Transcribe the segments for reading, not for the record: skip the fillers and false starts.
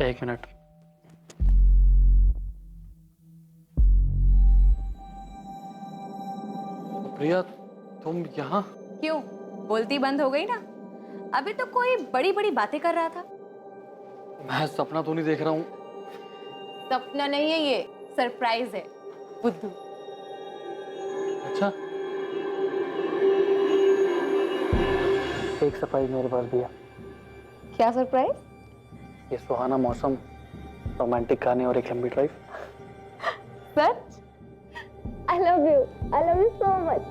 एक मिनट। प्रिया, तुम यहाँ? क्यों, बोलती बंद हो गई ना? अभी तो कोई बड़ी बड़ी बातें कर रहा था। मैं सपना तो नहीं देख रहा हूँ? सपना नहीं है ये, सरप्राइज है बुद्धू। अच्छा, एक सरप्राइज मेरे पास भी है। क्या सरप्राइज? ये सुहाना मौसम, रोमांटिक गाने और एक लंबी drive. Such? I love you so much.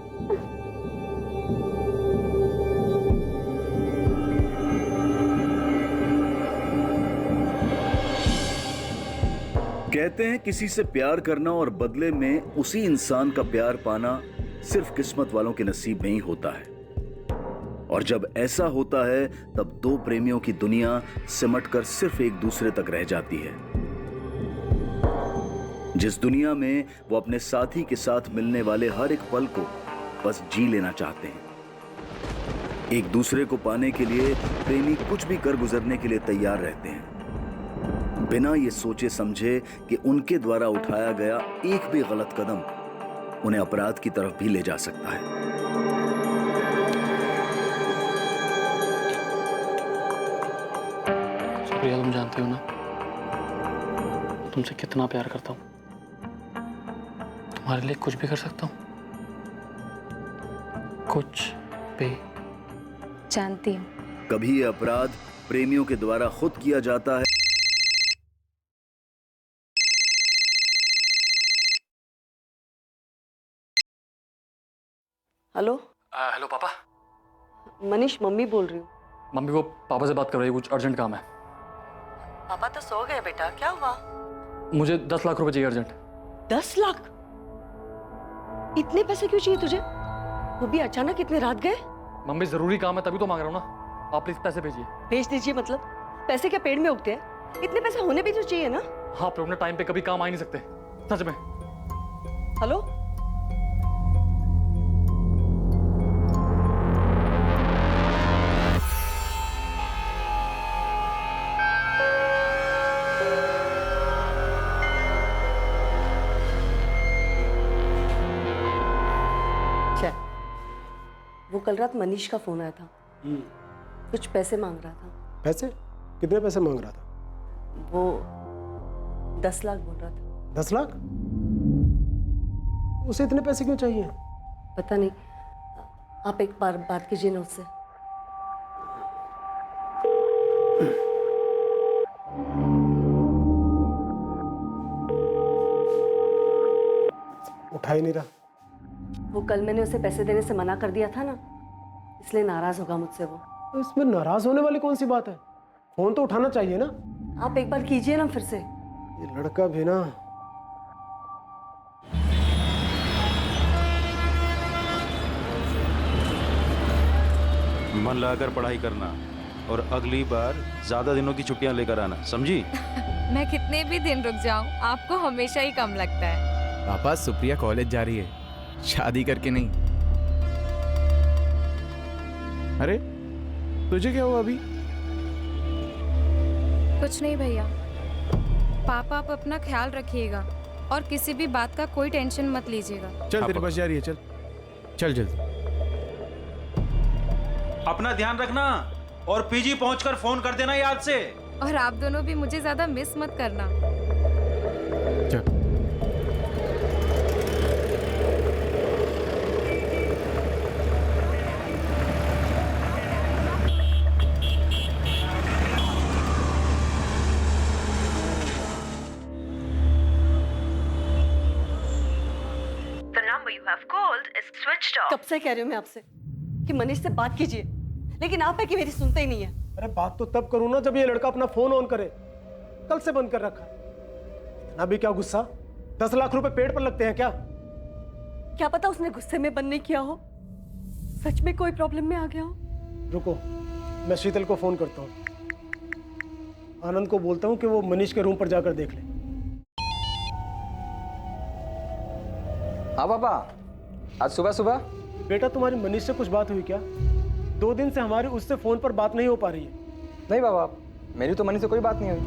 कहते हैं किसी से प्यार करना और बदले में उसी इंसान का प्यार पाना सिर्फ किस्मत वालों के नसीब में ही होता है। और जब ऐसा होता है तब दो प्रेमियों की दुनिया सिमटकर सिर्फ एक दूसरे तक रह जाती है। जिस दुनिया में वो अपने साथी के साथ मिलने वाले हर एक पल को बस जी लेना चाहते हैं। एक दूसरे को पाने के लिए प्रेमी कुछ भी कर गुजरने के लिए तैयार रहते हैं, बिना ये सोचे समझे कि उनके द्वारा उठाया गया एक भी गलत कदम उन्हें अपराध की तरफ भी ले जा सकता है। प्रिया, तुम जानती हो ना तुमसे कितना प्यार करता हूँ। तुम्हारे लिए कुछ भी कर सकता हूँ, कुछ भी। जानती हूँ। कभी ये अपराध प्रेमियों के द्वारा खुद किया जाता है। हेलो। हेलो पापा। मनीष, मम्मी बोल रही हूँ। मम्मी वो पापा से बात कर रही है, कुछ अर्जेंट काम है। पापा तो सो गए बेटा, क्या हुआ? मुझे 10 लाख रुपए चाहिए अर्जेंट। 10 लाख? इतने पैसे क्यों चाहिए तुझे? वो भी अचानक इतने रात गए? मम्मी जरूरी काम है तभी तो मांग रहा हूँ ना। आप प्लीज पैसे भेजिए। भेज दीजिए मतलब? पैसे क्या पेड़ में उगते हैं? इतने पैसे होने भी तो चाहिए ना। हाँ, पर उन्हें टाइम पे कभी काम आ ही नहीं सकते, सच में। हेलो। वो कल रात मनीष का फोन आया था। कुछ पैसे मांग रहा था। पैसे? कितने पैसे मांग रहा था? वो 10 लाख बोल रहा था। 10 लाख? उसे इतने पैसे क्यों चाहिए? पता नहीं, आप एक बार बात कीजिए ना उससे। उठा ही नहीं रहा। वो कल मैंने उसे पैसे देने से मना कर दिया था ना, इसलिए नाराज होगा मुझसे वो। तो इसमें नाराज होने वाली कौन सी बात है? फोन तो उठाना चाहिए ना। आप एक बार कीजिए ना फिर से। ये लड़का भी ना। मन लगाकर पढ़ाई करना और अगली बार ज्यादा दिनों की छुट्टियां लेकर आना, समझी? मैं कितने भी दिन रुक जाऊं, आपको हमेशा ही कम लगता है। पापा, सुप्रिया कॉलेज जा रही है, शादी करके नहीं। अरे तुझे क्या हुआ अभी? कुछ नहीं भैया। पापा, आप अपना ख्याल रखिएगा और किसी भी बात का कोई टेंशन मत लीजिएगा। चल, तेरे बस जा रही है, चल चल जल्दी। अपना ध्यान रखना और पीजी पहुंचकर फोन कर देना याद से। और आप दोनों भी मुझे ज्यादा मिस मत करना। चल। कब से कह रही हूँ मैं आपसे कि मनीष से बात कीजिए, लेकिन आप है कि मेरी सुनते ही नहीं है। अरे बात तो तब करूँ ना जब ये लड़का अपना फोन ऑन करे। कल से बंद कर रखा है। इतना भी क्या गुस्सा? 10 लाख रुपए पेड़ पर लगते हैं क्या? क्या पता उसने गुस्से में बंद नहीं किया हो, सच में कोई प्रॉब्लम में आ गया हो। रुको, मैं शीतल को फोन करता हूँ। आनंद को बोलता हूँ कि वो मनीष के रूम पर जाकर देख ले। हाँ पापा, आज सुबह सुबह? बेटा, तुम्हारी मनीष से कुछ बात हुई क्या? 2 दिन से हमारी उससे फोन पर बात नहीं हो पा रही है। नहीं पापा, मेरी तो मनीष से कोई बात नहीं हुई।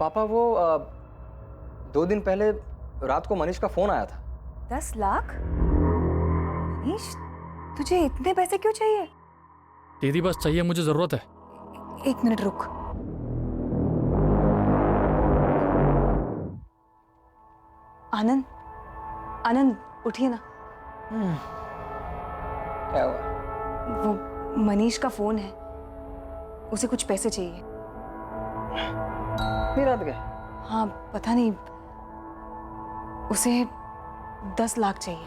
पापा वो 2 दिन पहले रात को मनीष का फोन आया था। 10 लाख? मनीष, तुझे इतने पैसे क्यों चाहिए? दीदी बस चाहिए, मुझे जरूरत है। 1 मिनट रुक। आनंद, आनंद उठिए ना। क्या हुआ? वो मनीष का फोन है, उसे कुछ पैसे चाहिए। नहीं रात गए? हाँ, पता नहीं, उसे 10 लाख चाहिए।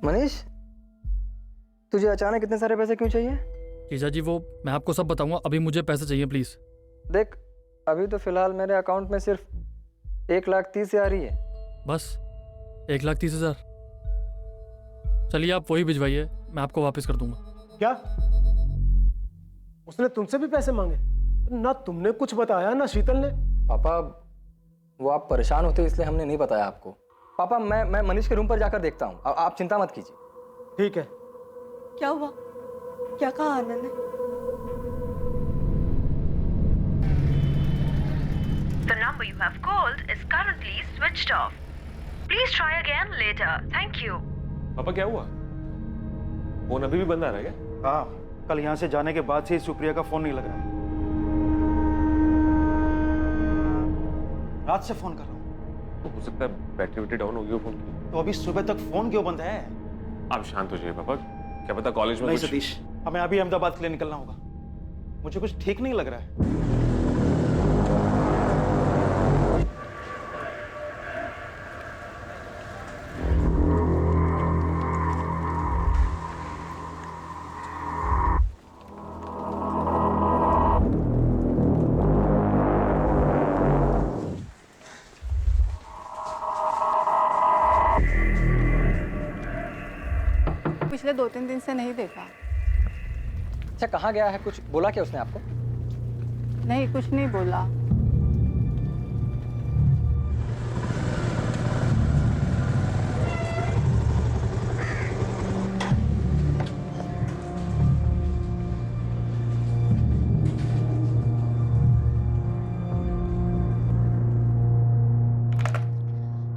मनीष, तुझे अचानक इतने सारे पैसे क्यों चाहिए? जीजा जी वो मैं आपको सब बताऊंगा, अभी मुझे पैसे चाहिए प्लीज। देख, अभी तो फिलहाल मेरे अकाउंट में सिर्फ 1,30,000 ही है। बस 1,30,000? चलिए आप वही भिजवाइए, मैं आपको वापस कर दूंगा। क्या उसने तुमसे भी पैसे मांगे? ना तुमने कुछ बताया ना शीतल ने। पापा वो आप परेशान होते इसलिए हमने नहीं बताया आपको। पापा मैं मनीष के रूम पर जाकर देखता हूँ, आप चिंता मत कीजिए। ठीक है। क्या हुआ? क्या कहा आनंद ने? The number you have called is currently switched off. Please try again later. Thank you. पापा क्या हुआ? फोन अभी भी बंद आ रहा है क्या? हाँ, कल यहाँ से जाने के बाद से सुप्रिया का फोन नहीं लग रहा। रात से फोन कर रहा हूँ। तो हो सकता है बैटरी डाउन हो गई हो फोन की। तो अभी सुबह तक फोन क्यों बंद है? आप शांत हो जाइए पापा, क्या पता कॉलेज में नहीं कुछ... सतीश, हमें अभी अहमदाबाद के लिए निकलना होगा। मुझे कुछ ठीक नहीं लग रहा है। पिछले 2-3 दिन से नहीं देखा। अच्छा, कहाँ गया है? कुछ बोला क्या उसने आपको? नहीं, कुछ नहीं बोला।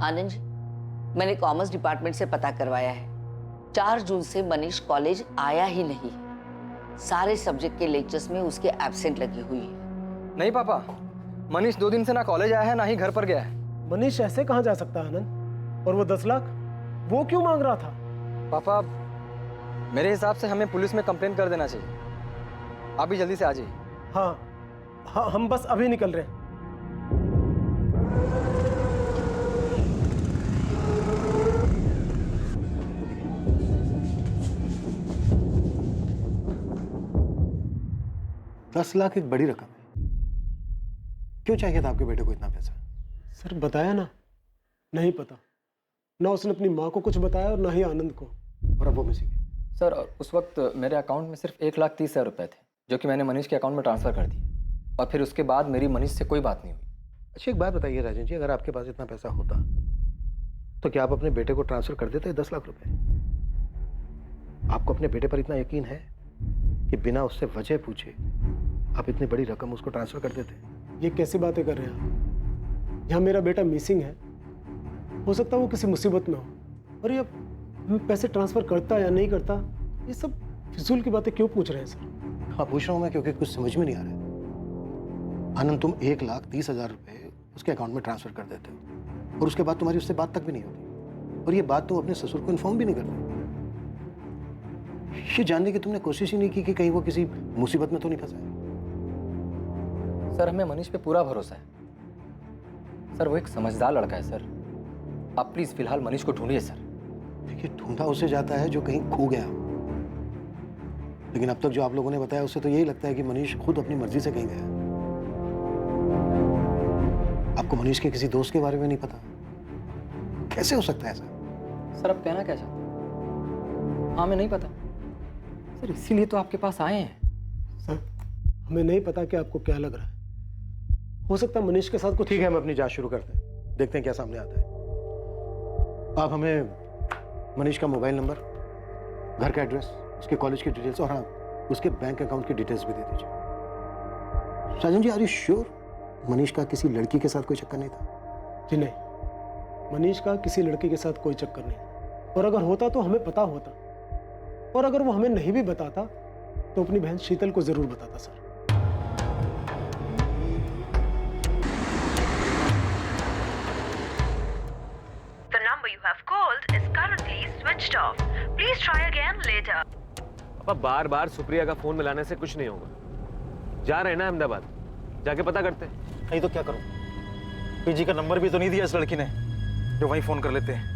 आनंद जी, मैंने कॉमर्स डिपार्टमेंट से पता करवाया है, 4 जून से मनीष कॉलेज आया ही नहीं। सारे सब्जेक्ट के लेक्चर्स में उसके एब्सेंट लगी हुई है। नहीं पापा, मनीष 2 दिन से ना कॉलेज आया है ना ही घर पर गया है। मनीष ऐसे कहाँ जा सकता है आनंद? और वो 10 लाख वो क्यों मांग रहा था? पापा मेरे हिसाब से हमें पुलिस में कंप्लेन कर देना चाहिए। आप भी जल्दी से आ जाइए। हाँ हाँ, हम बस अभी निकल रहे हैं। दस लाख एक बड़ी रकम है। क्यों चाहिए था आपके बेटे को इतना पैसा? सर बताया ना, नहीं पता। ना उसने अपनी माँ को कुछ बताया और ना ही आनंद को। और अब वो मिसिंग है। सर उस वक्त मेरे अकाउंट में सिर्फ 1,30,000 रुपए थे, जो कि मैंने मनीष के अकाउंट में ट्रांसफर कर दिए। और फिर उसके बाद मेरी मनीष से कोई बात नहीं हुई। अच्छा एक बात बताइए राजन जी, अगर आपके पास इतना पैसा होता तो क्या आप अपने बेटे को ट्रांसफर कर देते 10 लाख रुपए? आपको अपने बेटे पर इतना यकीन है कि बिना उससे वजह पूछे आप इतनी बड़ी रकम उसको ट्रांसफर कर देते? ये कैसी बातें कर रहे हैं आप? यहाँ मेरा बेटा मिसिंग है, हो सकता है वो किसी मुसीबत में हो, और ये पैसे ट्रांसफर करता या नहीं करता, ये सब फिजूल की बातें क्यों पूछ रहे हैं सर? हाँ पूछ रहा हूँ मैं, क्योंकि कुछ समझ में नहीं आ रहा है। आनंद, तुम 1,30,000 रुपए उसके अकाउंट में ट्रांसफर कर देते हो और उसके बाद तुम्हारी उससे बात तक भी नहीं होती, और ये बात तुम अपने ससुर को इन्फॉर्म भी नहीं करते। ये जानने की तुमने कोशिश ही नहीं की कि कहीं वो किसी मुसीबत में तो नहीं फंसा है। सर हमें मनीष पे पूरा भरोसा है। सर वो एक समझदार लड़का है सर। आप प्लीज फिलहाल मनीष को ढूंढिए सर। देखिए, ढूंढा उसे जाता है जो कहीं खो गया हो, लेकिन अब तक जो आप लोगों ने बताया उससे तो यही लगता है कि मनीष खुद अपनी मर्जी से कहीं गया। आपको मनीष के किसी दोस्त के बारे में नहीं पता? कैसे हो सकता है ऐसा? सर आप कहना क्या चाहते हैं? हाँ हमें नहीं पता सर, इसीलिए तो आपके पास आए हैं। सर हमें नहीं पता कि आपको क्या लग रहा है, हो सकता है मनीष के साथ कुछ। ठीक है, हम अपनी जांच शुरू करते हैं, देखते हैं क्या सामने आता है। आप हमें मनीष का मोबाइल नंबर, घर का एड्रेस, उसके कॉलेज की डिटेल्स और हाँ उसके बैंक अकाउंट की डिटेल्स भी दे दीजिए। Rajan ji, are you sure Manish का किसी लड़की के साथ कोई चक्कर नहीं था? जी नहीं, मनीष का किसी लड़की के साथ कोई चक्कर नहीं, और अगर होता तो हमें पता होता, और अगर वो हमें नहीं भी बताता तो अपनी बहन शीतल को जरूर बताता sir. The number you have called is currently switched off. Please try again later. पापा बार बार सुप्रिया का फोन मिलाने से कुछ नहीं होगा। जा रहे हैं ना अहमदाबाद, जाके पता करते हैं। नहीं तो क्या करूं? पीजी का नंबर भी तो नहीं दिया इस लड़की ने, जो वहीं फोन कर लेते हैं।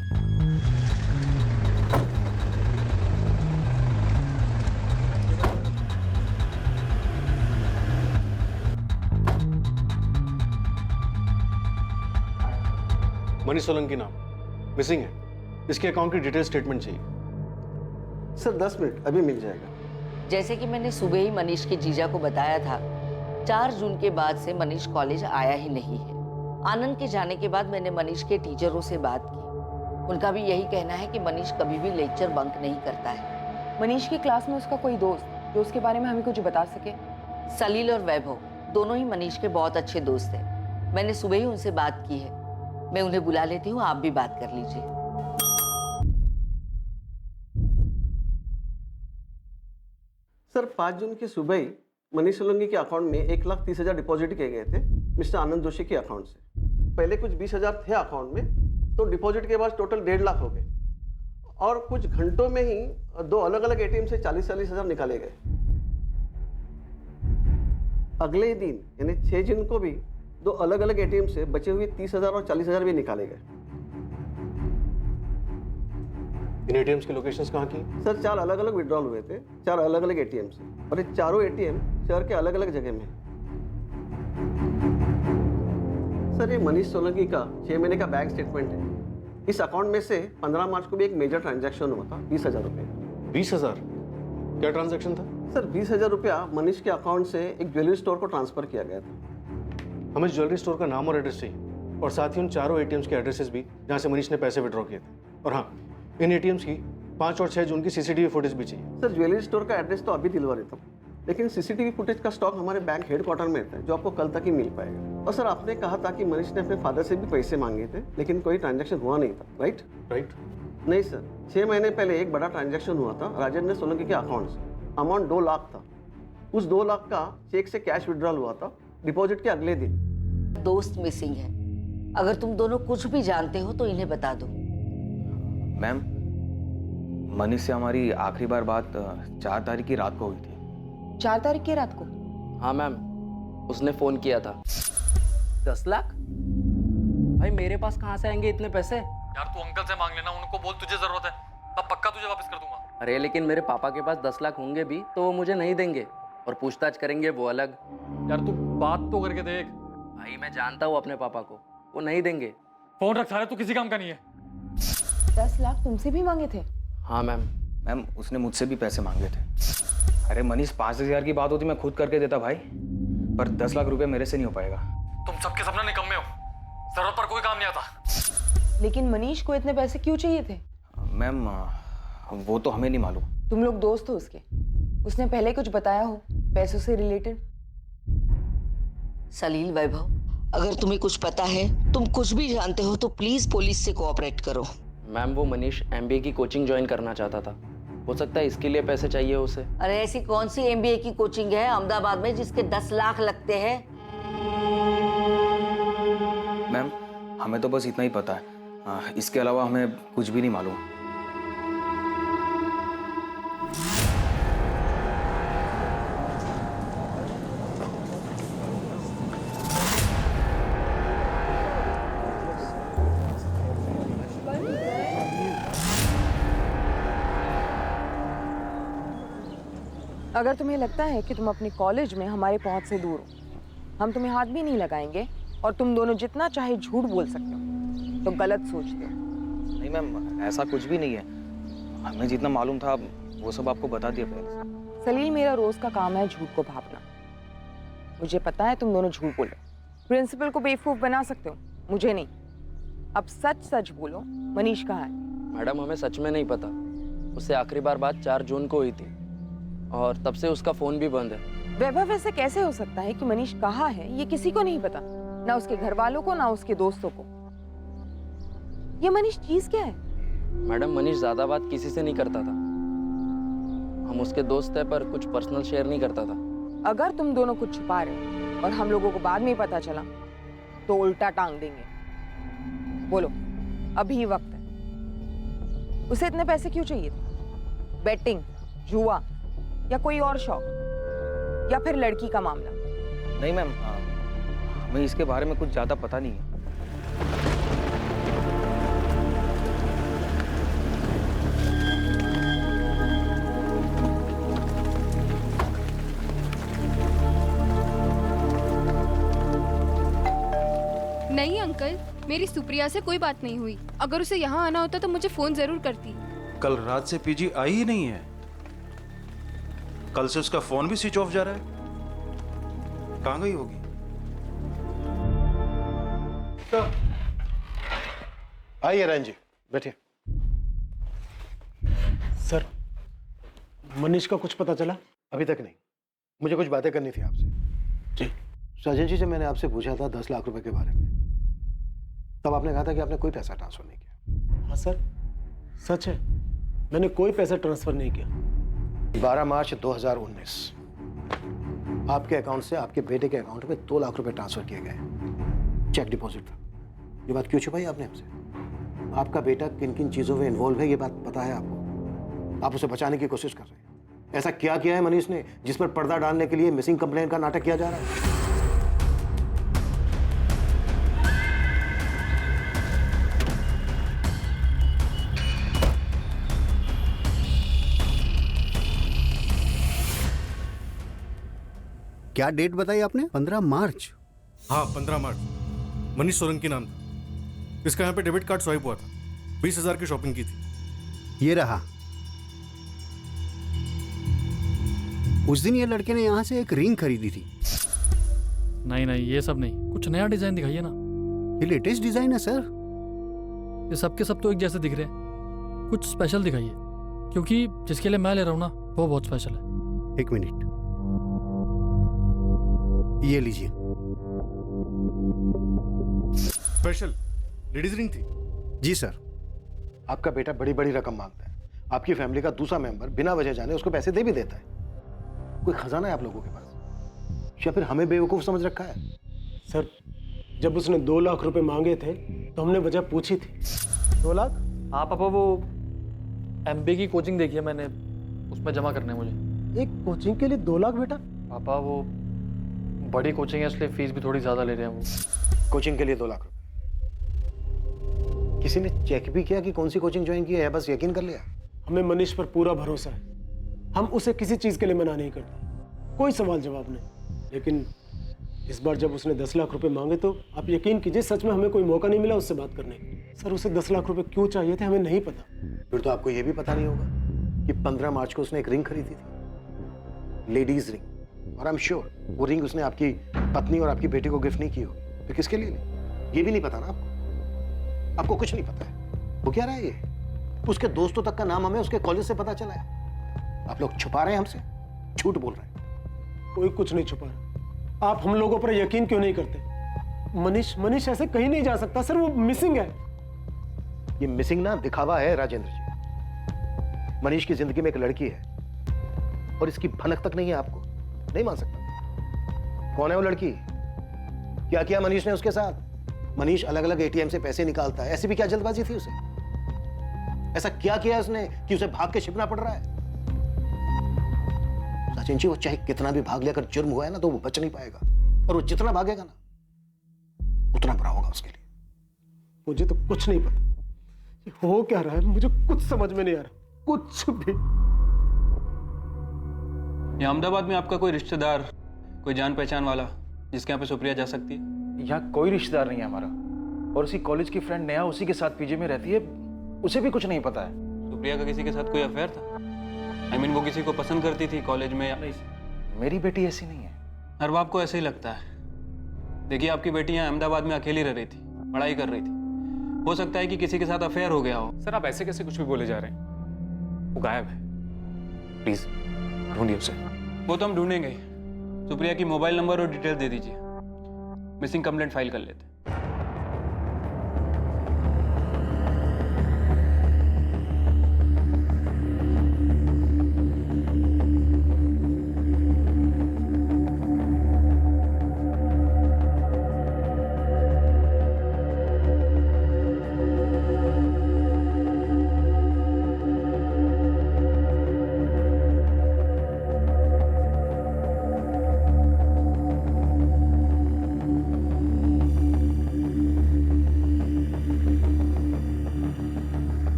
मनीष सोलंकी नाम, मिसिंग है। इसके अकाउंट की डिटेल स्टेटमेंट चाहिए। सर 10 मिनट, अभी मिल जाएगा। जैसे कि मैंने सुबह ही मनीष के जीजा को बताया था, 4 जून के बाद से मनीष कॉलेज आया ही नहीं है। आनंद के जाने के बाद मैंने मनीष के टीचरों से बात की। उनका भी यही कहना है कि मनीष कभी भी लेक्चर बंक नहीं करता है। मनीष की क्लास में उसका कोई दोस्त जो उसके बारे में हमें कुछ बता सके? सलील और वैभव दोनों ही मनीष के बहुत अच्छे दोस्त हैं। मैंने सुबह ही उनसे बात की है। मैं उन्हें बुला लेती हूँ, आप भी बात कर लीजिए। सर 5 जून की सुबह ही मनीष सोलंकी के अकाउंट में 1,30,000 डिपॉजिट किए गए थे मिस्टर आनंद जोशी के अकाउंट से। पहले कुछ 20,000 थे अकाउंट में, तो डिपॉजिट के बाद टोटल 1.5 लाख हो गए, और कुछ घंटों में ही 2 अलग अलग एटीएम से 40,000 निकाले गए। अगले ही दिन यानी 6 जून को भी 2 अलग अलग एटीएम से बचे हुए 30,000 और 40,000 भी निकाले गए। इन एटीएम्स की लोकेशंस कहाँ की? सर 4 अलग अलग विड्रॉल हुए थे, 4 अलग अलग एटीएम से, और ये चारों एटीएम शहर के अलग अलग जगह में। सर ये मनीष सोलंकी का 6 महीने का बैंक स्टेटमेंट है। इस अकाउंट में से 15 मार्च को भी एक मेजर ट्रांजैक्शन हुआ था 20,000 रुपये का। 20,000? क्या ट्रांजैक्शन था? सर 20,000 रुपया मनीष के अकाउंट से एक ज्वेलरी स्टोर को ट्रांसफर किया गया था। हमें ज्वेलरी स्टोर का नाम और एड्रेस चाहिए, और साथ ही उन चारों एटीएम्स के एड्रेसेस भी जहाँ से मनीष ने पैसे विड्रॉ किए थे। और हाँ, इन एटीएम्स की 5 और 6 जून की सीसीटीवी फुटेज भी चाहिए। सर ज्वेलरी स्टोर का एड्रेस तो अभी दिलवा देता हूँ, लेकिन सीसीटीवी फुटेज का स्टॉक हमारे बैंक हेडक्वार्टर में रहता है, जो आपको कल तक ही मिल पाएगा। और सर आपने कहा था कि मनीष ने अपने फादर से भी पैसे मांगे थे, लेकिन कोई ट्रांजैक्शन हुआ नहीं था, राइट? नहीं सर, 6 महीने पहले एक बड़ा ट्रांजैक्शन हुआ था राजेंद्र सोलंकी के अकाउंट से। अमाउंट 2 लाख था। उस 2 लाख का चेक से कैश विड्रॉल हुआ था डिपॉजिट के अगले दिन। दोस्त मिसिंग है। अगर तुम दोनों कुछ भी जानते हो तो इन्हें बता दो। मैम, मनीष से हमारी आखिरी बार बात 4 तारीख की रात को हुई थी। 4 तारीख की रात को? हाँ मैम, उसने फोन किया था। 10 लाख? भाई मेरे पास कहाँ से आएंगे इतने पैसे? यार तू अंकल से मांग लेना, उनको बोल तुझे जरूरत है, तब पक्का तुझे वापस कर दूंगा। अरे लेकिन मेरे पापा के पास 10 लाख होंगे भी तो वो मुझे नहीं देंगे, और पूछताछ करेंगे वो अलग। यार तू बात तो करके देख। भाई मैं जानता हूँ अपने पापा को, वो नहीं देंगे। फोन रख सारे, तू किसी काम का नहीं है। 10 लाख तुमसे भी मांगे थे? हाँ मैम। मैम उसने मुझसे भी पैसे मांगे थे। अरे मनीष 5,000 की बात होती मैं खुद करके देता भाई, पर 10 लाख रुपए मेरे से नहीं हो पाएगा। तुम सबके सपने निकम्मे हो, जरूरत पर कोई काम नहीं आता। लेकिन मनीष को इतने पैसे क्यों चाहिए थे? मैम वो तो हमें नहीं मालूम। तुम लोग दोस्त हो उसके? उसने पहले कुछ बताया हो पैसों से रिलेटेड? सलील, वैभव, अगर तुम्हें कुछ पता है, तुम कुछ भी जानते हो, तो प्लीज पुलिस से कोऑपरेट करो। मैम वो मनीष MBA की कोचिंग ज्वाइन करना चाहता था, हो सकता है इसके लिए पैसे चाहिए उसे। अरे ऐसी कौन सी MBA की कोचिंग है अहमदाबाद में जिसके 10 लाख लगते हैं? मैम हमें तो बस इतना ही पता है, इसके अलावा हमें कुछ भी नहीं मालूम। अगर तुम्हें लगता है कि तुम अपने कॉलेज में हमारे पहुंच से दूर हो, हम तुम्हें हाथ भी नहीं लगाएंगे, और तुम दोनों जितना चाहे झूठ बोल सकते हो, तो गलत सोचते हो। नहीं मैम, ऐसा कुछ भी नहीं है। हमें जितना मालूम था वो सब आपको बता दिया पहले। सलील, मेरा रोज का काम है झूठ को भापना। मुझे पता है तुम दोनों झूठ बोलो, प्रिंसिपल को बेवकूफ बना सकते हो, मुझे नहीं। अब सच सच बोलो, मनीष कहाँ है? मैडम हमें सच में नहीं पता, उससे आखिरी बार बात 4 जून को हुई थी। और तब से उसका फोन भी बंद है। वैभव ऐसे कैसे हो सकता है कि मनीष कहाँ है ये किसी को नहीं पता, ना उसके घर वालों को ना उसके दोस्तों को। ये मनीष चीज क्या है? मैडम मनीष ज्यादा बात किसी से नहीं करता था। हम उसके दोस्त है पर कुछ पर्सनल शेयर नहीं करता था। अगर तुम दोनों कुछ छुपा रहे हो और हम लोगों को बाद में पता चला तो उल्टा टांग देंगे। बोलो, अभी वक्त है। उसे इतने पैसे क्यों चाहिए थे? बेटिंग, जुआ या कोई और शौक, या फिर लड़की का मामला? नहीं मैम, हमें इसके बारे में कुछ ज्यादा पता नहीं है। नहीं अंकल, मेरी सुप्रिया से कोई बात नहीं हुई। अगर उसे यहाँ आना होता तो मुझे फोन जरूर करती। कल रात से पीजी आई ही नहीं है। कल से उसका फोन भी स्विच ऑफ जा रहा है। कहाँ गई होगी? आइए रैन जी, बैठिए। सर, मनीष का कुछ पता चला? अभी तक नहीं। मुझे कुछ बातें करनी थी आपसे। जी। साजन जी, जब मैंने आपसे पूछा था 10 लाख रुपए के बारे में, तब आपने कहा था कि आपने कोई पैसा ट्रांसफर नहीं किया। हाँ सर, सच है, मैंने कोई पैसा ट्रांसफर नहीं किया। 12 मार्च 2019 आपके अकाउंट से आपके बेटे के अकाउंट में 2 लाख रुपए ट्रांसफर किए गए। चेक डिपॉजिट था। ये बात क्यों छुपाई आपने हमसे? आपका बेटा किन किन चीजों में इन्वॉल्व है ये बात पता है आपको। आप उसे बचाने की कोशिश कर रहे हैं। ऐसा क्या किया है मनीष ने जिस पर पर्दा डालने के लिए मिसिंग कंप्लेन का नाटक किया जा रहा है? क्या डेट बताई आपने? 15 मार्च? हाँ, 15 मार्च। मनीष सोलंकी नाम था। इसका यहाँ पे डेबिट कार्ड स्वाइप हुआ था। 20,000 की शॉपिंग की थी। ये रहा। उस दिन ये लड़के ने यहाँ से एक रिंग खरीदी थी। नहीं नहीं, ये सब नहीं, कुछ नया डिजाइन दिखाइए ना। ये लेटेस्ट डिजाइन है सर। ये सब के सब तो एक जैसे दिख रहे हैं। कुछ स्पेशल दिखाइए, क्योंकि जिसके लिए मैं ले रहा हूँ ना वो बहुत स्पेशल है। एक मिनट, ये लीजिए। स्पेशल लेडीज रिंग थी? जी सर। आपका बेटा बड़ी बड़ी रकम मांगता है। आपकी फैमिली का दूसरा मेंबर बिना वजह जाने उसको पैसे दे भी देता है। कोई खजाना है आप लोगों के पास, या फिर हमें बेवकूफ समझ रखा है? सर, जब उसने 2 लाख रुपए मांगे थे तो हमने वजह पूछी थी। 2 लाख? हाँ पापा, वो MBA की कोचिंग देखी है मैंने, उसमें जमा करने हैं मुझे। एक कोचिंग के लिए 2 लाख बेटा? पापा वो बड़ी कोचिंग है, इसलिए फीस भी थोड़ी ज्यादा ले रहे हैं वो। कोचिंग के लिए 2 लाख रुपए? किसी ने चेक भी किया कि कौन सी कोचिंग ज्वाइन की है, बस यकीन कर लिया? हमें मनीष पर पूरा भरोसा है। हम उसे किसी चीज के लिए मना नहीं करते, कोई सवाल जवाब नहीं। लेकिन इस बार जब उसने 10 लाख रुपए मांगे तो आप यकीन कीजिए, सच में हमें कोई मौका नहीं मिला उससे बात करने का। सर, उसे 10 लाख रुपए क्यों चाहिए थे हमें नहीं पता। फिर तो आपको यह भी पता नहीं होगा कि 15 मार्च को उसने एक रिंग खरीदी थी, लेडीज रिंग। और आई एम श्योर वो रिंग उसने आपकी पत्नी और आपकी बेटी को गिफ्ट नहीं की होगी। फिर किसके लिए ली? ये भी नहीं पता ना आपको? आपको कुछ नहीं पता है। वो क्या रहा है ये? उसके दोस्तों तक का नाम हमें उसके कॉलेज से पता चला है। आप लोग छुपा रहे हैं हमसे, झूठ बोल रहे हैं। कोई कुछ नहीं छुपा रहा। आप हम लोगों पर यकीन क्यों नहीं करते? मनीष ऐसे कहीं नहीं जा सकता सर, वो मिसिंग है। ये मिसिंग ना दिखावा है राजेंद्र जी। मनीष की जिंदगी में एक लड़की है और इसकी भनक तक नहीं है आपको? नहीं मान सकता। कौन है वो लड़की? क्या किया मनीष ने उसके साथ? मनीष अलग अलग ATM से पैसे निकालता है, ऐसी भी क्या जल्दबाजी थी उसे? ऐसा क्या किया उसने कि उसे भाग के छिपना पड़ रहा है? सचिन जी, वो चाहे कितना भी भाग ले, अगर जुर्म हुआ है ना तो वो बच नहीं पाएगा। और वो जितना भागेगा ना उतना बुरा होगा उसके लिए। मुझे तो कुछ नहीं पता ये हो क्या रहा है, मुझे कुछ समझ में नहीं आ रहा, कुछ भी। ये अहमदाबाद में आपका कोई रिश्तेदार, कोई जान पहचान वाला जिसके यहाँ पे सुप्रिया जा सकती है? यहाँ कोई रिश्तेदार नहीं है हमारा, और उसी कॉलेज की फ्रेंड नेहा उसी के साथ पीजी में रहती है, उसे भी कुछ नहीं पता है। सुप्रिया का किसी के साथ कोई अफेयर था? I mean, वो किसी को पसंद करती थी कॉलेज में या नहीं? मेरी बेटी ऐसी नहीं है। हर बाप को ऐसे ही लगता है। देखिए, आपकी बेटी यहाँ अहमदाबाद में अकेली रह रही थी, पढ़ाई कर रही थी। हो सकता है कि किसी के साथ अफेयर हो गया हो। सर, आप ऐसे कैसे कुछ भी बोले जा रहे हैं? वो गायब है। प्लीज ढूंढिए उसे। वो तो हम ढूंढेंगे ही। सुप्रिया की मोबाइल नंबर और डिटेल दे दीजिए, मिसिंग कंप्लेंट फाइल कर लेते हैं।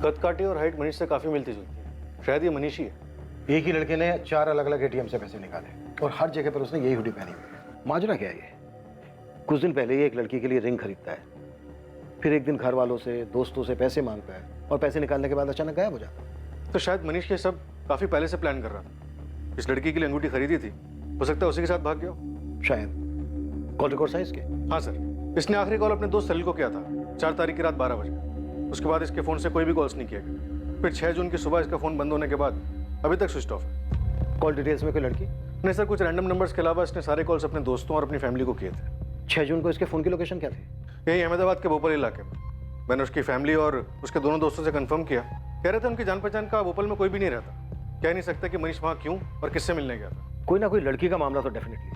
कद काठी और हाइट मनीष से काफी मिलती जुलती है, शायद ये मनीष ही है। एक ही लड़के ने 4 अलग-अलग एटीएम से पैसे निकाले और हर जगह पर उसने यही हुडी पहनी हुई है। माजरा क्या है ये? कुछ दिन पहले ही एक लड़की के लिए रिंग खरीदता है, फिर एक दिन घर वालों से, दोस्तों से पैसे मांगता है और पैसे निकालने के बाद अचानक गायब हो जाता है। तो शायद मनीष ये सब काफी पहले से प्लान कर रहा था। इस लड़की के लिए अंगूठी खरीदी थी, हो सकता है उसी के साथ भाग गया हो। शायद। कॉल रिकॉर्ड साइज के? हाँ सर, इसने आखिरी कॉल अपने दोस्त सलील को किया था 4 तारीख की रात 12 बजे। उसके बाद इसके फोन से कोई भी कॉल्स नहीं किया गया। फिर 6 जून की सुबह इसका फोन बंद होने के बाद अभी तक स्विच ऑफ है। कॉल डिटेल्स में कोई लड़की? नहीं सर, कुछ रैंडम नंबर्स के अलावा इसने सारे कॉल्स अपने दोस्तों और अपनी फैमिली को किए थे। 6 जून को इसके फोन की लोकेशन क्या थी? यही अहमदाबाद के भोपाल इलाके में। मैंने उसकी फैमिली और उसके दोनों दोस्तों से कंफर्म किया, कह रहे थे उनकी जान पहचान का भोपाल में कोई भी नहीं रहता। कह नहीं सकता कि मनीष वहाँ क्यों और किससे मिलने गया था। कोई ना कोई लड़की का मामला तो डेफिनेटली।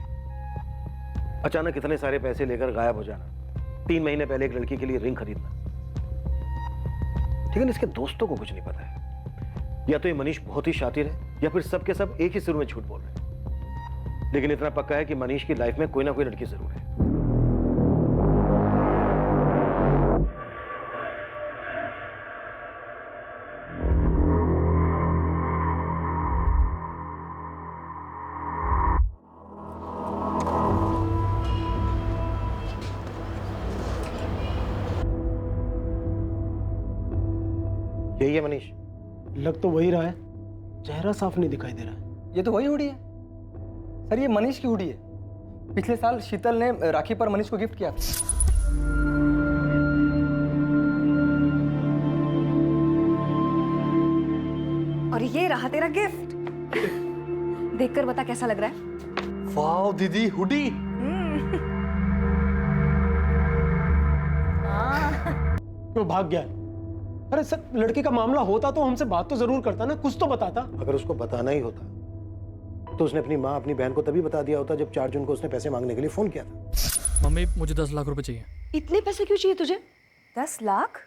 अचानक इतने सारे पैसे लेकर गायब हो जाना, 3 महीने पहले एक लड़की के लिए रिंग खरीदना। लेकिन इसके दोस्तों को कुछ नहीं पता है। या तो ये मनीष बहुत ही शातिर है या फिर सब के सब एक ही सुर में झूठ बोल रहे हैं। लेकिन इतना पक्का है कि मनीष की लाइफ में कोई ना कोई लड़की जरूर है। यही है मनीष? लग तो वही रहा है, चेहरा साफ नहीं दिखाई दे रहा है। ये तो वही हुडी है सर, ये मनीष की हुडी है। पिछले साल शीतल ने राखी पर मनीष को गिफ्ट किया था। और ये रहा तेरा गिफ्ट। देखकर बता कैसा लग रहा है? वाओ दीदी, हुडी। वो भाग गया। अरे सर, लड़के का मामला होता तो हमसे बात तो जरूर करता ना, कुछ तो बताता। अगर उसको बताना ही होता तो उसने अपनी माँ, अपनी बहन को तभी बता दिया होता जब 4 जून को उसने पैसे मांगने के लिए फोन किया था। मम्मी, मुझे 10 लाख रुपए चाहिए। इतने पैसे क्यों चाहिए तुझे? 10 लाख?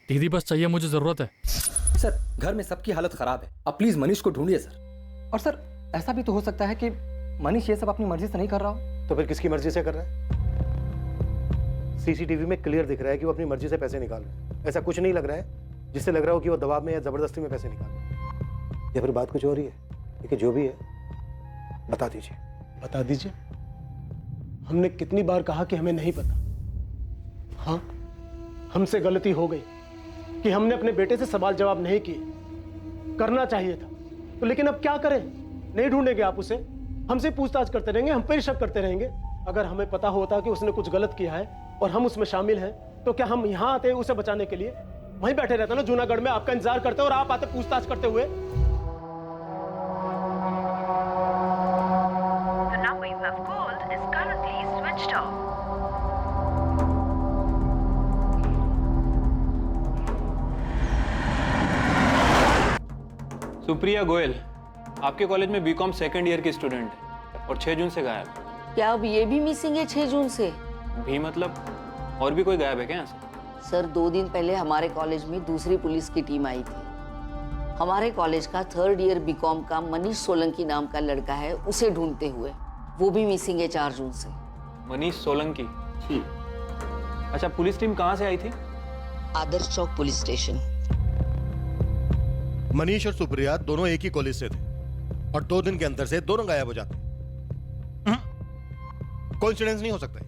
दीदी बस चाहिए, मुझे जरूरत है। सर, घर में सबकी हालत खराब है, आप प्लीज मनीष को ढूंढिए सर। और सर, ऐसा भी तो हो सकता है कि मनीष ये सब अपनी मर्जी से नहीं कर रहा हो। तो फिर किसकी मर्जी से कर रहा है? सीसीटीवी में क्लियर दिख रहा है कि वो अपनी मर्जी से पैसे निकाल रहा है। ऐसा कुछ नहीं लग रहा है जिससे लग रहा हो कि वो दबाव में या जबरदस्ती में पैसे निकाल रहा है। या फिर बात कुछ और ही है। लेकिन जो भी है, बता दीजिए। बता दीजिए। हमने कितनी बार कहा कि हमें नहीं पता। हाँ, हमसे गलती हो गई कि हमने अपने बेटे से सवाल जवाब नहीं किए। करना चाहिए था तो, लेकिन अब क्या करें? नहीं ढूंढेंगे आप उसे, हमसे पूछताछ करते रहेंगे, हम पर शक करते रहेंगे। अगर हमें पता होता कि उसने कुछ गलत किया है और हम उसमें शामिल हैं, तो क्या हम यहाँ आते उसे बचाने के लिए? वहीं बैठे रहते ना जूनागढ़ में, आपका इंतजार करते और आप आते पूछताछ करते हुए। The number you have called is currently switched off. Supriya Goyal आपके कॉलेज में बीकॉम सेकंड ईयर की स्टूडेंट है और 6 जून से गायब। क्या अब ये भी मिसिंग है 6 जून से? भी मतलब और भी कोई गायब है क्या यहाँ से? सर, 2 दिन पहले हमारे कॉलेज में दूसरी पुलिस की टीम आई थी। हमारे कॉलेज का 3rd ईयर बीकॉम का मनीष सोलंकी नाम का लड़का है, उसे ढूंढते हुए। वो भी मिसिंग है 4 जून से। मनीष सोलंकी? अच्छा, पुलिस टीम कहाँ से आई थी? आदर्श चौक पुलिस स्टेशन। मनीष और सुप्रिया दोनों एक ही कॉलेज से थे और 2 दिन के अंतर से दोनों गायब हो जाते। कोइंसिडेंस नहीं हो सकता है।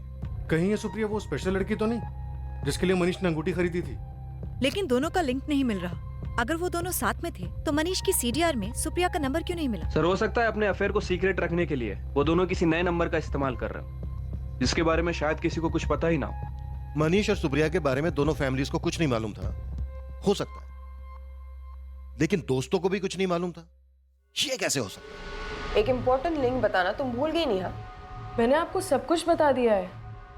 कहीं ये सुप्रिया वो स्पेशल लड़की तो नहीं जिसके लिए मनीष ने अंगूठी खरीदी थी? लेकिन दोनों का लिंक नहीं मिल रहा। अगर वो दोनों साथ में थे तो मनीष की सीडीआर में सुप्रिया का नंबर क्यों नहीं मिला? सर, हो सकता है अपने अफेयर को सीक्रेट रखने के लिए वो दोनों किसी नए नंबर का इस्तेमाल कर रहे हो, जिसके बारे में शायद किसी को कुछ पता ही ना हो। मनीष और सुप्रिया के बारे में दोनों फैमिलीज को कुछ नहीं मालूम था, हो सकता है, लेकिन दोस्तों को भी कुछ नहीं मालूम था। ये कैसे हो सकता है? एक इम्पोर्टेंट लिंक बताना तुम भूल गई नेहा। मैंने आपको सब कुछ बता दिया है।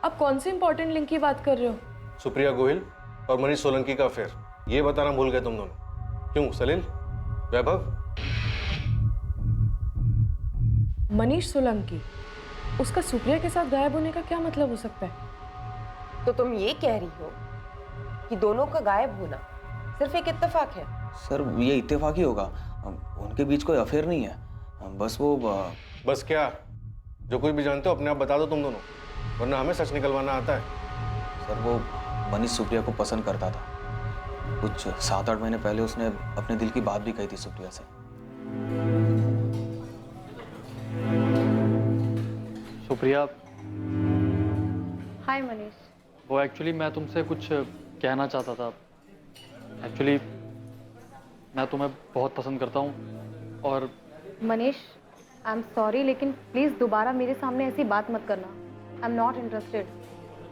आप कौन सी इम्पोर्टेंट लिंक की बात कर रहे हो? सुप्रिया गोहिल और मनीष सोलंकी का अफेयर, ये बताना भूल गए तुम दोनों। क्यों सलील, वैभव? मनीष सोलंकी, उसका सुप्रिया के साथ गायब होने का क्या मतलब हो सकता है? तो तुम ये कह रही हो कि दोनों का गायब होना सिर्फ एक इत्तेफाक है? सर ये इत्तेफाक ही होगा, उनके बीच कोई अफेयर नहीं है, बस वो बस क्या? जो कुछ भी जानते हो अपने आप बता दो तुम दोनों, वरना हमें सच निकलवाना आता है। सर वो मनीष सुप्रिया को पसंद करता था। कुछ 7-8 महीने पहले उसने अपने दिल की बात भी कही थी सुप्रिया से। सुप्रिया, हाय मनीष। वो एक्चुअली मैं तुमसे कुछ कहना चाहता था। एक्चुअली मैं तुम्हें बहुत पसंद करता हूँ और मनीष, आई एम सॉरी, लेकिन प्लीज दोबारा मेरे सामने ऐसी बात मत करना। I am not interested.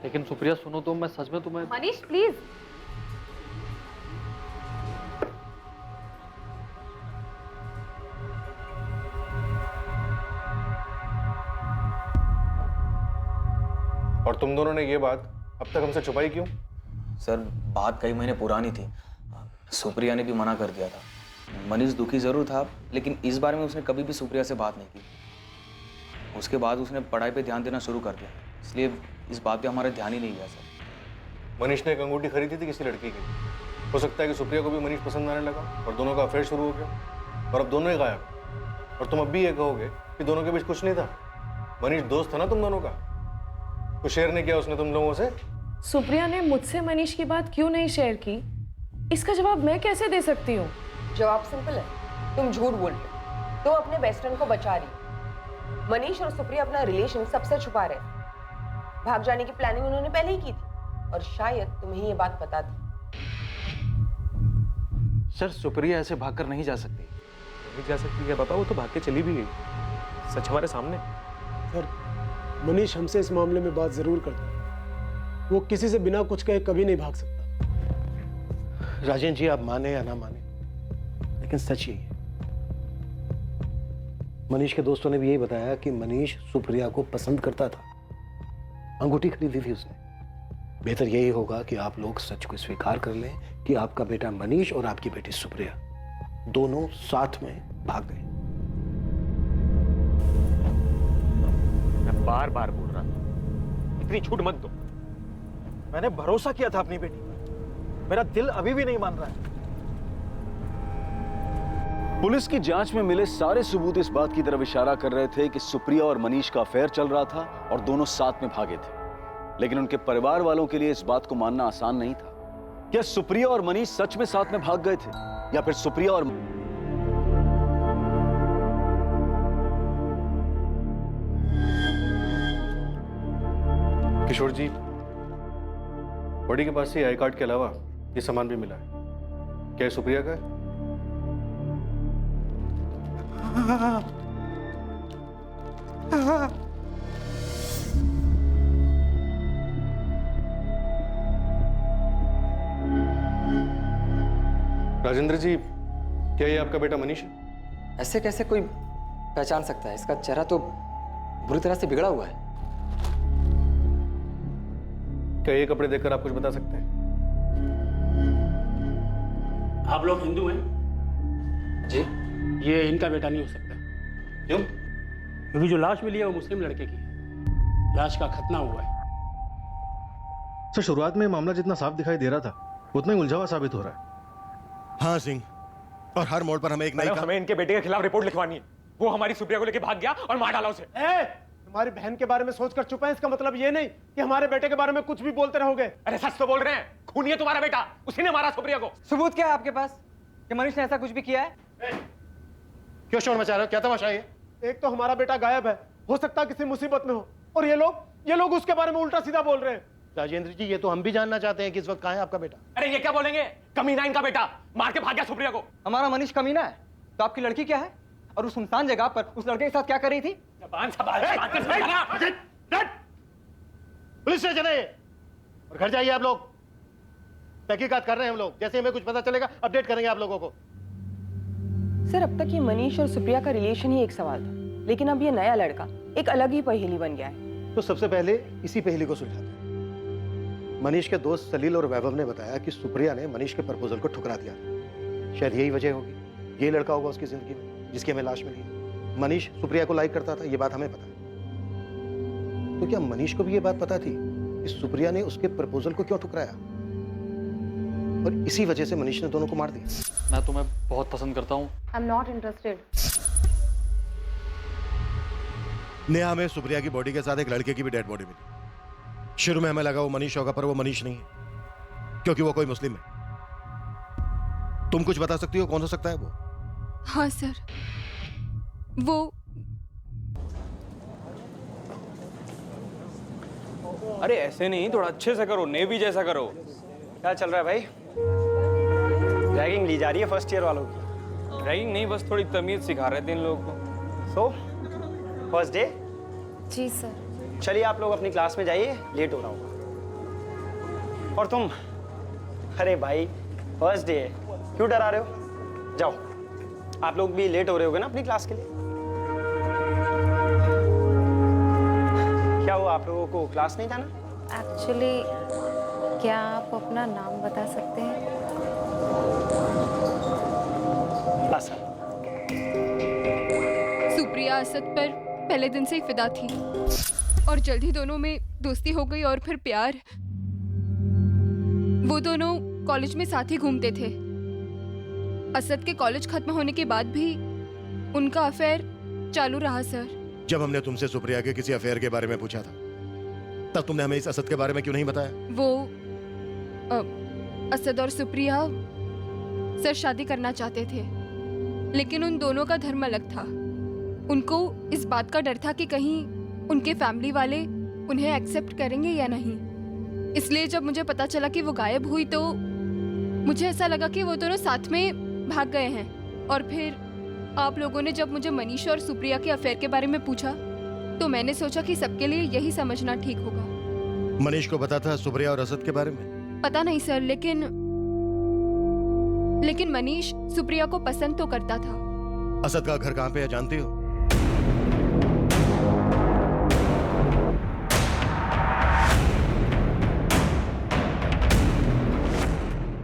लेकिन सुप्रिया सुनो तो, मैं सच में तुम्हें। मनीष प्लीज। और तुम दोनों ने ये बात अब तक हमसे छुपाई क्यों? सर बात कई महीने पुरानी थी, सुप्रिया ने भी मना कर दिया था। मनीष दुखी जरूर था, लेकिन इस बारे में उसने कभी भी सुप्रिया से बात नहीं की। उसके बाद उसने पढ़ाई पे ध्यान देना शुरू कर दिया, इसलिए इस बात पे हमारा ध्यान ही नहीं गया सर। मनीष ने एक अंगूठी खरीदी थी किसी लड़की की, हो सकता है कि सुप्रिया को भी मनीष पसंद आने लगा और दोनों का अफेयर शुरू हो गया और अब दोनों ही गायब। और तुम अब भी ये कहोगे कि दोनों के बीच कुछ नहीं था? मनीष दोस्त था ना तुम दोनों का, कुछ शेयर नहीं किया उसने तुम लोगों से? सुप्रिया ने मुझसे मनीष की बात क्यों नहीं शेयर की, इसका जवाब मैं कैसे दे सकती हूँ? जवाब सिंपल है, तुम झूठ बोल रहे हो। तुम अपने बेस्ट फ्रेंड को बचा रही हो। मनीष और सुप्रिया अपना रिलेशन सबसे छुपा रहे हैं। भाग जाने की प्लानिंग उन्होंने पहले ही की थी और शायद तुम्हें ये बात पता थी। सर सुप्रिया ऐसे भागकर नहीं जा सकती। नहीं जा सकती है पापा, वो तो भाग के चली भी गई, सच हमारे सामने। सर मनीष हमसे इस मामले में बात जरूर करता है। वो किसी से बिना कुछ कहे कभी नहीं भाग सकता। राजेंद्र जी आप माने या ना माने, लेकिन सच यही है। मनीष के दोस्तों ने भी यही बताया कि मनीष सुप्रिया को पसंद करता था, अंगूठी खरीदी थी उसने। बेहतर यही होगा कि आप लोग सच को स्वीकार कर लें कि आपका बेटा मनीष और आपकी बेटी सुप्रिया दोनों साथ में भाग गए। मैं बार बार बोल रहा था, इतनी छूट मत दो। मैंने भरोसा किया था अपनी बेटी पर, मेरा दिल अभी भी नहीं मान रहा है। पुलिस की जांच में मिले सारे सबूत इस बात की तरफ इशारा कर रहे थे कि सुप्रिया और मनीष का अफेयर चल रहा था और दोनों साथ में भागे थे। लेकिन उनके परिवार वालों के लिए इस बात को मानना आसान नहीं था। क्या सुप्रिया और मनीष सच में साथ में भाग गए थे या फिर सुप्रिया और किशोर जी, बड़ी के पास से आई कार्ड के अलावा ये सामान भी मिला है, क्या ये सुप्रिया का है? राजेंद्र जी, क्या ये आपका बेटा मनीष है? ऐसे कैसे कोई पहचान सकता है? इसका चेहरा तो बुरी तरह से बिगड़ा हुआ है। क्या ये कपड़े देखकर आप कुछ बता सकते हैं? आप लोग हिंदू हैं? जी। ये इनका बेटा नहीं हो सकता। क्यों? क्योंकि जो लाश मिली है वो मुस्लिम लड़के की है। लाश का खतना हुआ है। सर शुरुआत में मामला जितना साफ दिखाई दे रहा था उतना ही उलझा हुआ साबित हो रहा है। हाँ सिंह, और हर मोड़ पर हमें एक नई हमें इनके बेटे के खिलाफ रिपोर्ट लिखवानी है। वो हमारी सुप्रिया को लेके भाग गया और मार डाला उसे। तुम्हारी बहन के बारे में सोचकर चुप है, इसका मतलब ये नहीं कि हमारे बेटे के बारे में कुछ भी बोलते रहोगे। अरे सच तो बोल रहे हैं, खूनी है तुम्हारा बेटा, उसी ने मारा सुप्रिया को। सबूत क्या है आपके पास कि मनीष ने ऐसा कुछ भी किया है? क्यों शोर मचा रहे हो? क्या तमाशा है? एक तो हमारा बेटा गायब है, हो सकता है किसी मुसीबत में हो, और ये लोग उसके बारे में उल्टा सीधा बोल रहे हैं। राजेंद्र जी ये तो हम भी जानना चाहते हैं कि इस वक्त कहाँ है आपका बेटा। अरे ये क्या बोलेंगे, कमीना इनका बेटा, मार के भाग गया सुप्रिया को। हमारा मनीष कमीना है तो आपकी लड़की क्या है? और उस सुनसान जगह पर उस लड़के के साथ क्या कर रही थी? पुलिस स्टेशन है ये, और घर जाइए आप लोग। तहकीकात कर रहे हैं हम लोग, जैसे हमें कुछ पता चलेगा अपडेट करेंगे आप लोगों को। सर अब तक ये मनीष और सुप्रिया का रिलेशन ही एक सवाल था, लेकिन अब ये नया लड़का एक अलग ही पहेली बन गया है। तो सबसे पहले इसी पहेली को सुलझाते हैं। मनीष के दोस्त सलील और वैभव ने बताया कि सुप्रिया ने मनीष के प्रपोजल को ठुकरा दिया। शायद यही वजह होगी, ये लड़का होगा उसकी जिंदगी में जिसकी हमें लाश मिली है। मनीष सुप्रिया को लाइक करता था, ये बात हमें पता है। तो क्या मनीष को भी ये बात पता थी कि सुप्रिया ने उसके प्रपोजल को क्यों ठुकराया, और इसी वजह से मनीष ने दोनों को मार दिया? मैं तुम्हें बहुत पसंद करता हूँ। I am not interested. Neha में सुप्रिया की बॉडी के साथ एक लड़के की भी डेड बॉडी मिली। शुरू में हमें लगा वो मनीष होगा, पर वो मनीष नहीं है, क्योंकि वो कोई मुस्लिम है। तुम कुछ बता सकती हो कौन हो सकता है वो? हाँ सर, वो अरे ऐसे नहीं, थोड़ा अच्छे से करो, नेवी जैसा करो। क्या चल रहा है भाई? रैगिंग ली जा रही है फर्स्ट ईयर वालों की? रैगिंग नहीं, बस थोड़ी तमीज सिखा रहे थे इन लोगों को। So first day? जी सर। चलिए आप लोग अपनी क्लास में जाइए, लेट हो रहा होगा। और तुम, अरे भाई फर्स्ट डे है, क्यों डरा रहे हो? जाओ, आप लोग भी लेट हो रहे होगे ना अपनी क्लास के लिए। क्या हुआ, आप लोगों को क्लास नहीं जाना? एक्चुअली क्या आप अपना नाम बता सकते हैं? बस सुप्रिया असद पर पहले दिन से ही फिदा थी और जल्दी दोनों में दोस्ती हो गई और फिर प्यार। वो दोनों कॉलेज में साथ ही घूमते थे। असद के कॉलेज खत्म होने के बाद भी उनका अफेयर चालू रहा सर। जब हमने तुमसे सुप्रिया के किसी अफेयर के बारे में पूछा था, तब तुमने हमें इस असद के बारे में क्यों नहीं बताया? वो असद और सुप्रिया सर शादी करना चाहते थे, लेकिन उन दोनों का धर्म अलग था। उनको इस बात का डर था कि कहीं उनके फैमिली वाले उन्हें एक्सेप्ट करेंगे या नहीं। इसलिए जब मुझे पता चला कि वो गायब हुई तो मुझे ऐसा लगा कि वो दोनों साथ में भाग गए हैं। और फिर आप लोगों ने जब मुझे मनीष और सुप्रिया के अफेयर के बारे में पूछा तो मैंने सोचा कि सबके लिए यही समझना ठीक होगा। मनीष को पता था सुप्रिया और असद के बारे में? पता नहीं सर, लेकिन मनीष सुप्रिया को पसंद तो करता था। असद का घर कहाँ पे है जानती हो?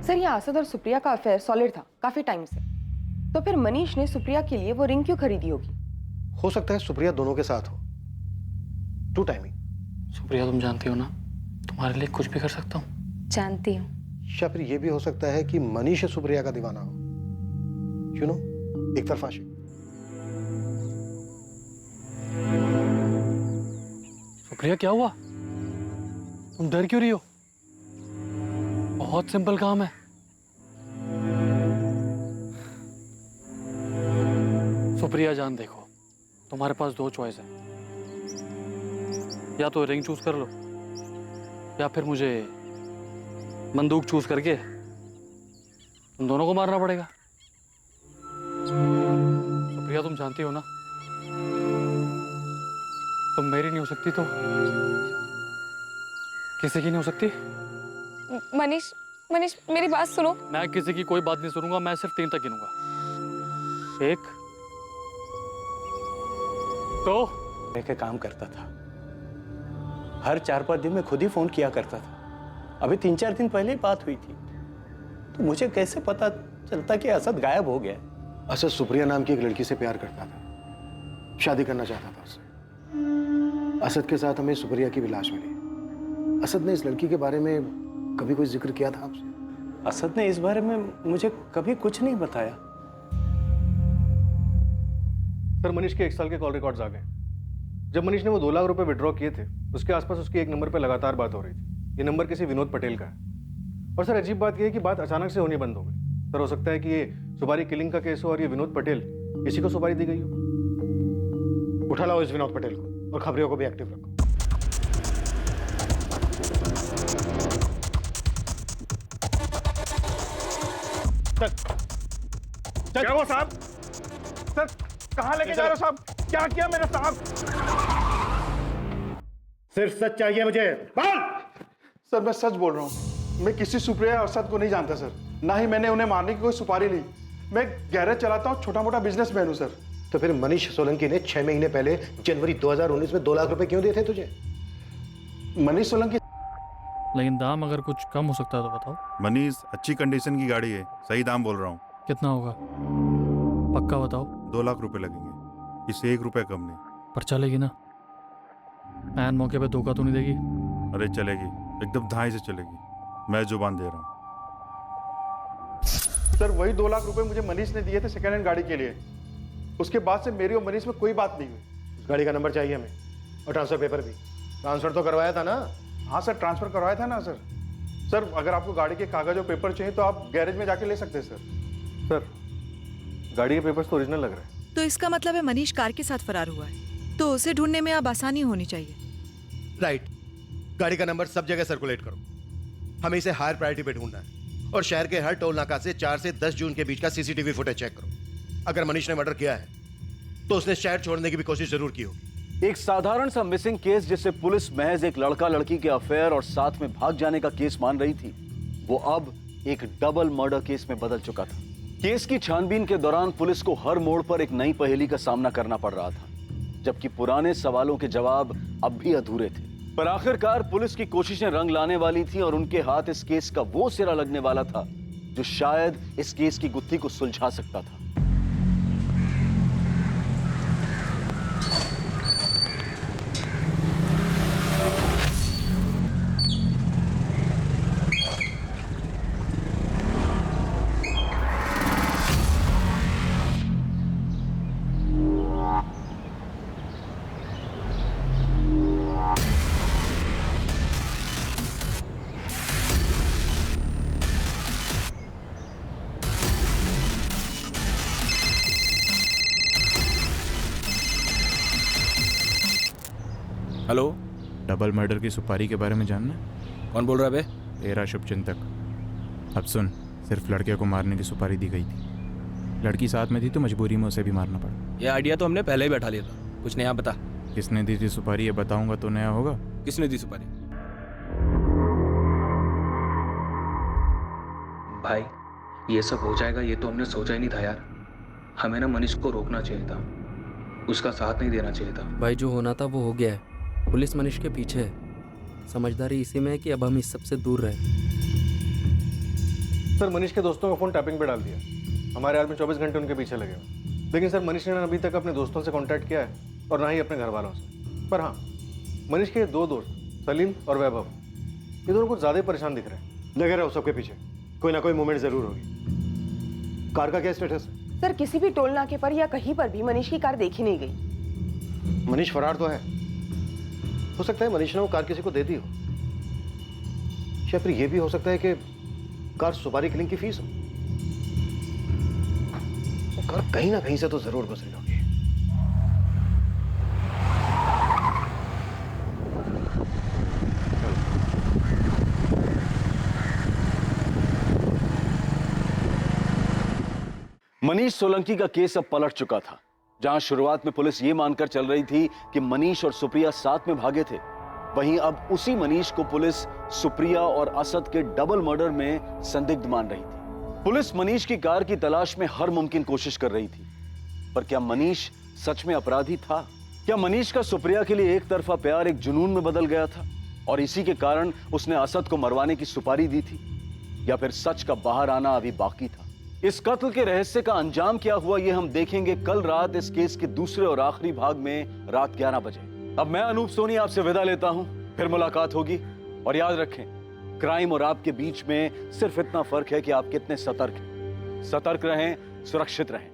सर ये असद और सुप्रिया का अफेयर सॉलिड था काफी टाइम से, तो फिर मनीष ने सुप्रिया के लिए वो रिंग क्यों खरीदी होगी? हो सकता है सुप्रिया दोनों के साथ हो। To timing. सुप्रिया तुम जानती हो ना, तुम्हारे लिए कुछ भी कर सकता हूँ। जानती हूँ। या फिर ये भी हो सकता है कि मनीष सुप्रिया का दीवाना हो, यू नो, एक तरफा आशिक। सुप्रिया क्या हुआ? तुम डर क्यों रही हो? बहुत सिंपल काम है। सुप्रिया जान, देखो तुम्हारे पास दो चॉइस है, या तो रिंग चूज कर लो या फिर मुझे बंदूक चूज करके तुम दोनों को मारना पड़ेगा। सुप्रिया तुम जानती हो ना, तुम मेरी नहीं हो सकती तो किसी की नहीं हो सकती। मनीष मेरी बात सुनो। मैं किसी की कोई बात नहीं सुनूंगा, मैं सिर्फ 3 तक गिनूंगा। 1 2। लेके काम करता था, हर 4-5 दिन में खुद ही फोन किया करता था। अभी 3-4 दिन पहले ही बात हुई थी, तो मुझे कैसे पता चलता कि असद गायब हो गया? असद सुप्रिया नाम की एक लड़की से प्यार करता था, शादी करना चाहता था उससे। असद के साथ हमें सुप्रिया की भी लाश मिली। असद ने इस लड़की के बारे में कभी कोई जिक्र किया था आपसे? असद ने इस बारे में मुझे कभी कुछ नहीं बताया। सर मनीष के 1 साल के कॉल रिकॉर्ड्स आ गए। जब मनीष ने वो 2 लाख रुपए विड्रॉ किए थे, उसके आसपास उसकी एक नंबर पे लगातार बात हो रही थी। ये नंबर किसी विनोद पटेल का है। और सर अजीब बात यह है कि बात अचानक से होनी बंद हो गई। सर हो सकता है कि ये सुपारी किलिंग का केस हो और ये विनोद पटेल, इसी को सुपारी दी गई हो। उठा लाओ इस विनोद पटेल को और खबरियों को भी एक्टिव रखो। क्या हुआ साहब? सर कहाँ लेके जा रहे हो साहब? क्या किया मेरे साहब? सिर्फ सच चाहिए मुझे। बोल। सर मैं सच बोल रहा हूँ, मैं किसी सुप्रिया और असद को नहीं जानता सर, ना ही मैंने उन्हें मारने की कोई सुपारी ली। मैं गैरेज चलाता हूँ, छोटा मोटा बिजनेसमैन हूँ सर। तो फिर मनीष सोलंकी ने 6 महीने पहले जनवरी 2019 में 2 लाख रुपए क्यों दिए थे तुझे? मनीष सोलंकी। लेकिन दाम अगर कुछ कम हो सकता है तो बताओ। मनीष अच्छी कंडीशन की गाड़ी है, सही दाम बोल रहा हूँ। कितना होगा पक्का बताओ। 2 लाख रुपए लगेंगे, इससे 1 रुपया कम नहीं। पर चलेगी ना? ऐन मौके पे धोखा तो नहीं देगी? अरे चलेगी, एकदम धाई से चलेगी, मैं जुबान दे रहा हूँ। सर वही 2 लाख रुपए मुझे मनीष ने दिए थे सेकेंड हैंड गाड़ी के लिए। उसके बाद से मेरी और मनीष में कोई बात नहीं हुई। गाड़ी का नंबर चाहिए हमें और ट्रांसफर पेपर भी। ट्रांसफर तो करवाया था ना? हाँ सर, ट्रांसफर करवाया था ना सर। सर अगर आपको गाड़ी के कागज और पेपर चाहिए तो आप गैरेज में जाके ले सकते हैं सर। सर गाड़ी के पेपर्स तो ओरिजिनल लग रहे हैं। तो इसका मतलब है मनीष कार के साथ फरार हुआ है, तो उसे ढूंढने में अब आसानी होनी चाहिए। राइट, गाड़ी का नंबर सब जगह सर्कुलेट करो। हमें इसे हायर प्रायोरिटी पे ढूंढना है और शहर के हर टोल नाका से 4 से 10 जून के बीच का सीसीटीवी फुटेज चेक करो। अगर मनीष ने मर्डर किया है तो उसने शहर छोड़ने की भी कोशिश जरूर की होगी। एक साधारण सा मिसिंग केस जिसे पुलिस महज एक लड़का लड़की के अफेयर और साथ में भाग जाने का केस मान रही थी, वो अब एक डबल मर्डर केस में बदल चुका था। केस की छानबीन के दौरान पुलिस को हर मोड़ पर एक नई पहेली का सामना करना पड़ रहा था, जबकि पुराने सवालों के जवाब अब भी अधूरे थे। पर आखिरकार पुलिस की कोशिशें रंग लाने वाली थी और उनके हाथ इस केस का वो सिरा लगने वाला था जो शायद इस केस की गुत्थी को सुलझा सकता था। हेलो, डबल मर्डर की सुपारी के बारे में जानना है? कौन बोल रहा है बे? तेरा शुभचिंतक। अब सुन, सिर्फ लड़के को मारने की सुपारी दी गई थी। लड़की साथ में थी तो मजबूरी में उसे भी मारना पड़ा। ये आइडिया तो हमने पहले ही बैठा लिया था। कुछ नया बता। किसने दी थी सुपारी ये बताऊंगा तो नया होगा। किसने दी सुपारी? भाई ये सब हो जाएगा ये तो हमने सोचा ही नहीं था यार। हमें ना मनीष को रोकना चाहिए था, उसका साथ नहीं देना चाहिए था। भाई जो होना था वो हो गया है। पुलिस मनीष के पीछे है। समझदारी इसी में है कि अब हम इस सबसे दूर रहे। सर मनीष के दोस्तों का फोन टैपिंग पे डाल दिया। हमारे आदमी 24 घंटे उनके पीछे लगे हुए। लेकिन सर मनीष ने अभी तक अपने दोस्तों से कांटेक्ट किया है और ना ही अपने घर वालों से। पर हाँ, मनीष के 2 दोस्त सलीम और वैभव, ये दोनों कुछ ज्यादा ही परेशान दिख रहे हैं। लगे रहो सबके पीछे, कोई ना कोई मूवमेंट जरूर होगी। कार का क्या स्टेटस है? सर किसी भी टोल नाके पर या कहीं पर भी मनीष की कार देखी नहीं गई। मनीष फरार तो है, हो सकता है मनीष ने वो कार किसी को दे दी हो, या फिर ये भी हो सकता है कि कार सुपारी किलिंग की फीस हो। वो कार कहीं ना कहीं से तो जरूर गुजरी होगी। मनीष सोलंकी का केस अब पलट चुका था। जहां शुरुआत में पुलिस ये मानकर चल रही थी कि मनीष और सुप्रिया साथ में भागे थे, वहीं अब उसी मनीष को पुलिस सुप्रिया और असद के डबल मर्डर में संदिग्ध मान रही थी। पुलिस मनीष की कार की तलाश में हर मुमकिन कोशिश कर रही थी, पर क्या मनीष सच में अपराधी था? क्या मनीष का सुप्रिया के लिए एक तरफा प्यार एक जुनून में बदल गया था और इसी के कारण उसने असद को मरवाने की सुपारी दी थी? या फिर सच का बाहर आना अभी बाकी था? इस कत्ल के रहस्य का अंजाम क्या हुआ ये हम देखेंगे कल रात इस केस के दूसरे और आखिरी भाग में रात 11 बजे। अब मैं अनूप सोनी आपसे विदा लेता हूं, फिर मुलाकात होगी। और याद रखें, क्राइम और आपके बीच में सिर्फ इतना फर्क है कि आप कितने सतर्क हैं। सतर्क रहें, सुरक्षित रहें।